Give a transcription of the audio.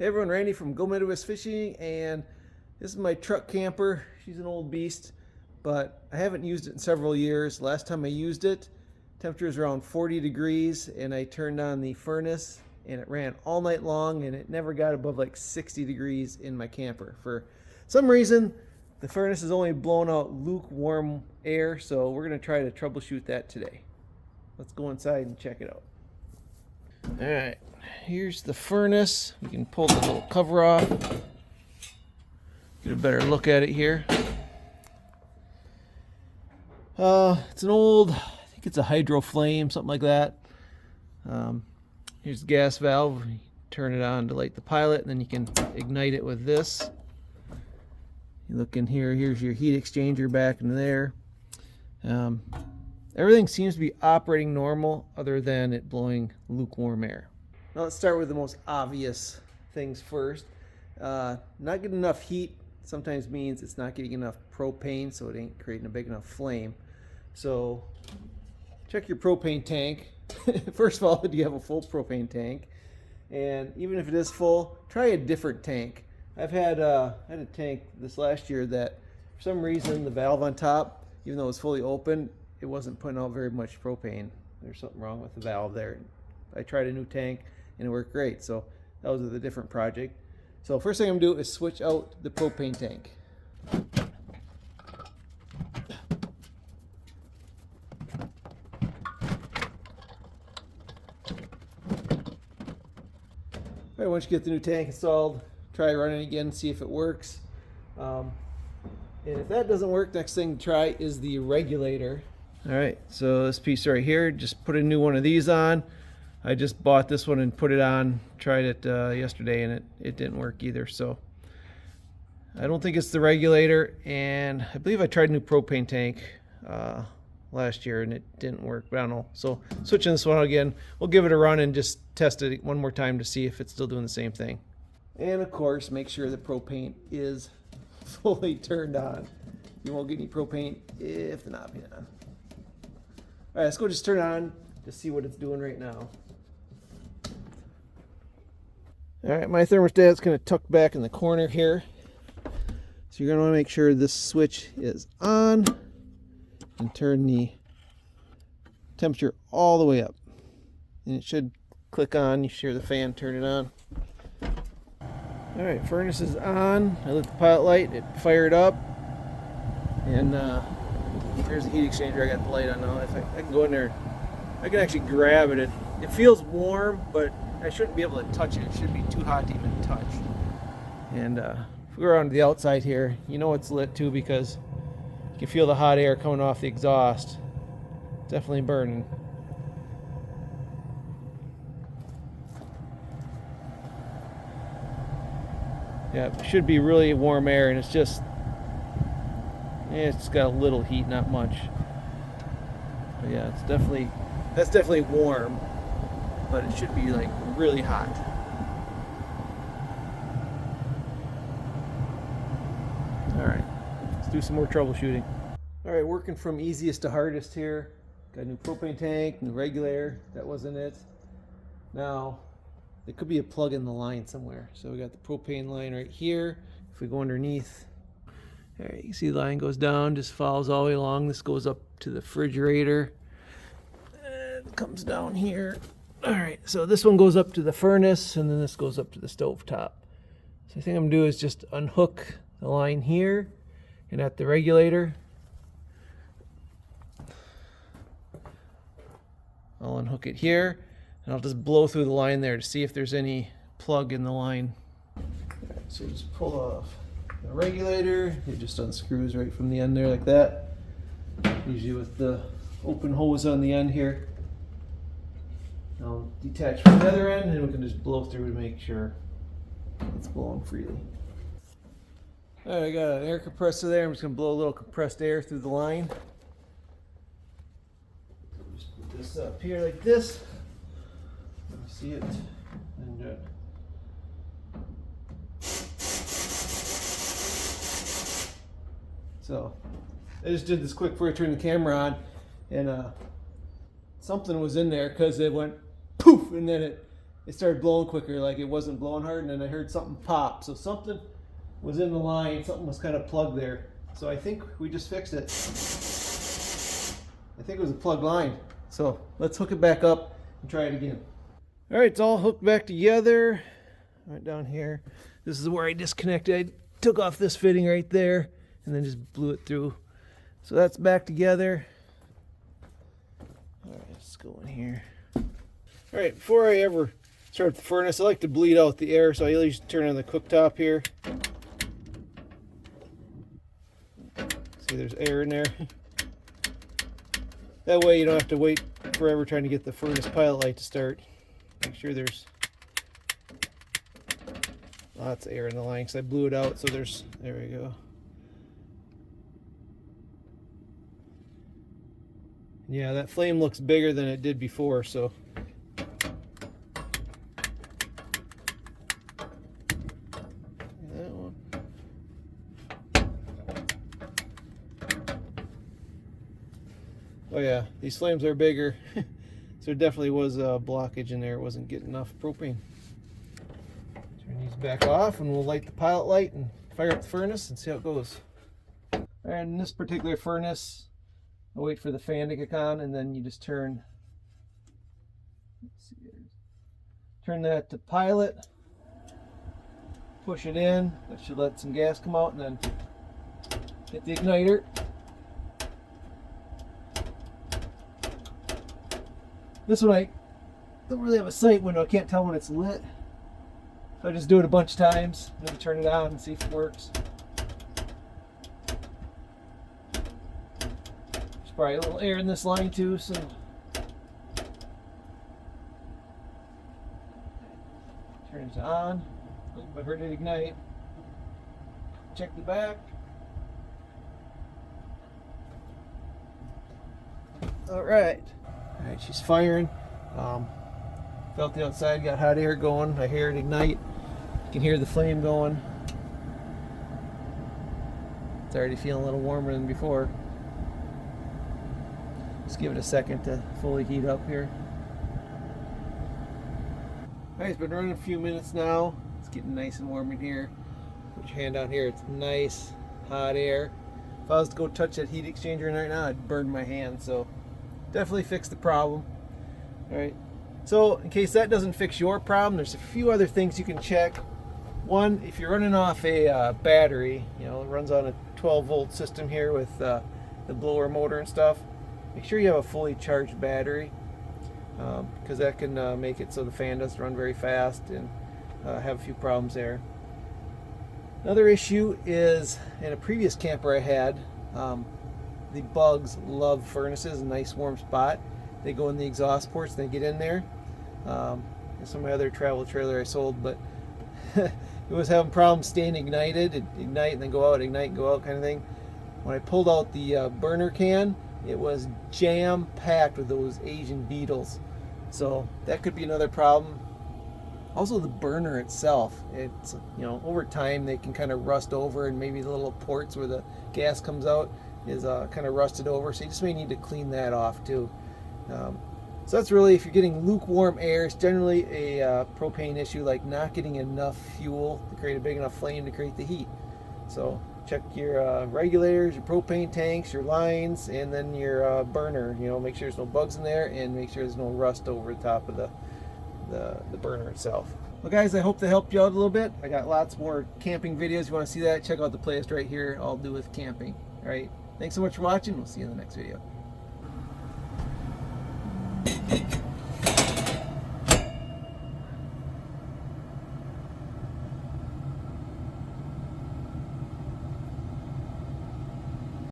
Hey everyone, Randy from Go Midwest Fishing, and this is my truck camper. She's an old beast, but I haven't used it in several years. Last time I used it, temperature was around 40 degrees, and I turned on the furnace, and it ran all night long, and it never got above like 60 degrees in my camper. For some reason, the furnace is only blowing out lukewarm air, so we're going to try to troubleshoot that today. Let's go inside and check it out. All right, here's the furnace. We can pull the little cover off. Get a better look at it here. It's an old, I think it's a hydro flame, something like that. Here's the gas valve. You turn it on to light the pilot, and then you can ignite it with this. You look in here, here's your heat exchanger back in there. Everything seems to be operating normal other than it blowing lukewarm air. Now let's start with the most obvious things first. Not getting enough heat sometimes means it's not getting enough propane, so it ain't creating a big enough flame. So check your propane tank. First of all, do you have a full propane tank? And even if it is full, try a different tank. I've had a tank this last year that for some reason the valve on top, even though it was fully open, it wasn't putting out very much propane. There's something wrong with the valve there. I tried a new tank and it worked great. So that was with a different project. So first thing I'm gonna do is switch out the propane tank. All right, once you get the new tank installed, try running again, see if it works. And if that doesn't work, next thing to try is the regulator. All right, so this piece right here, just put a new one of these on. I just bought this one and put it on, tried it yesterday, and it didn't work either. So I don't think it's the regulator, and I believe I tried a new propane tank last year and it didn't work, but I don't know. So switching this one out again, we'll give it a run and just test it one more time to see if it's still doing the same thing. And of course, make sure the propane is fully turned on. You won't get any propane if the knob is on. All right, let's go just turn it on to see what it's doing right now. All right, my thermostat's going to tuck back in the corner here. So you're going to want to make sure this switch is on and turn the temperature all the way up. And it should click on. You should hear the fan turn it on. All right, furnace is on. I lit the pilot light. It fired up. And there's the heat exchanger. I got the light on now. If I can go in there, I can actually grab it. It feels warm, but I shouldn't be able to touch it. It shouldn't be too hot to even touch. And if we go around to the outside here, you know it's lit too because you can feel the hot air coming off the exhaust. Definitely burning. Yeah, it should be really warm air, and it's just, it's got a little heat, not much. But yeah, that's definitely warm, but it should be like really hot. All right, let's do some more troubleshooting. All right, working from easiest to hardest here. Got a new propane tank, new regulator. That wasn't it. Now, there could be a plug in the line somewhere. So we got the propane line right here. If we go underneath, all right, you can see the line goes down, just follows all the way along. This goes up to the refrigerator. And comes down here. All right, so this one goes up to the furnace, and then this goes up to the stove top. So the thing I'm gonna do is just unhook the line here and at the regulator. I'll unhook it here, and I'll just blow through the line there to see if there's any plug in the line. Right, so just pull off the regulator. It just unscrews right from the end there like that. Usually with the open hose on the end here. I'll detach from the other end, and we can just blow through to make sure it's blowing freely. All right, I got an air compressor there. I'm just going to blow a little compressed air through the line. Just put this up here like this. You see it? And so I just did this quick before I turned the camera on, and something was in there because it went poof, and then it it started blowing quicker, like it wasn't blowing hard, and then I heard something pop. So something was in the line, something was kind of plugged there. So I think we just fixed it. I think it was a plugged line. So let's hook it back up and try it again. All right, it's all hooked back together. Right down here. This is where I disconnected. I took off this fitting right there and then just blew it through. So that's back together. All right, let's go in here. All right, before I ever start the furnace, I like to bleed out the air, so I usually turn on the cooktop here. See, there's air in there. That way you don't have to wait forever trying to get the furnace pilot light to start. Make sure there's lots of air in the line because I blew it out, so there we go. Yeah, that flame looks bigger than it did before, so that one. Oh yeah, these flames are bigger. So there definitely was a blockage in there. It wasn't getting enough propane. Turn these back off and we'll light the pilot light and fire up the furnace and see how it goes. And in this particular furnace, I wait for the fan to kick on, and then you just turn that to pilot, push it in. That should let some gas come out, and then hit the igniter. This one I don't really have a sight window. I can't tell when it's lit. So I just do it a bunch of times and then turn it on and see if it works. There's probably a little air in this line too, so turn it on. I heard it ignite. Check the back. All right, she's firing. Felt the outside, got hot air going. I hear it ignite. You can hear the flame going. It's already feeling a little warmer than before. Just give it a second to fully heat up here. Alright, it's been running a few minutes now. It's getting nice and warm in here. Put your hand down here. It's nice, hot air. If I was to go touch that heat exchanger right now, I'd burn my hand. So definitely fix the problem. Alright. So in case that doesn't fix your problem, there's a few other things you can check. One, if you're running off a battery, it runs on a 12-volt system here with the blower motor and stuff, make sure you have a fully charged battery, because that can make it so the fan doesn't run very fast and have a few problems there. Another issue is, in a previous camper I had, the bugs love furnaces, a nice warm spot. They go in the exhaust ports and they get in there. Some of my other travel trailer I sold, but it was having problems staying ignited. It'd ignite and then go out, ignite and go out kind of thing. When I pulled out the burner can, it was jam-packed with those Asian beetles. So that could be another problem. Also the burner itself, it's, over time they can kind of rust over, and maybe the little ports where the gas comes out is kind of rusted over. So you just may need to clean that off too. So that's really, if you're getting lukewarm air, it's generally a propane issue, like not getting enough fuel to create a big enough flame to create the heat. So check your regulators, your propane tanks, your lines, and then your burner. Make sure there's no bugs in there, and make sure there's no rust over the top of the burner itself. Well guys, I hope that helped you out a little bit. I got lots more camping videos. You want to see that, check out the playlist right here, all to do with camping. Alright, thanks so much for watching. We'll see you in the next video.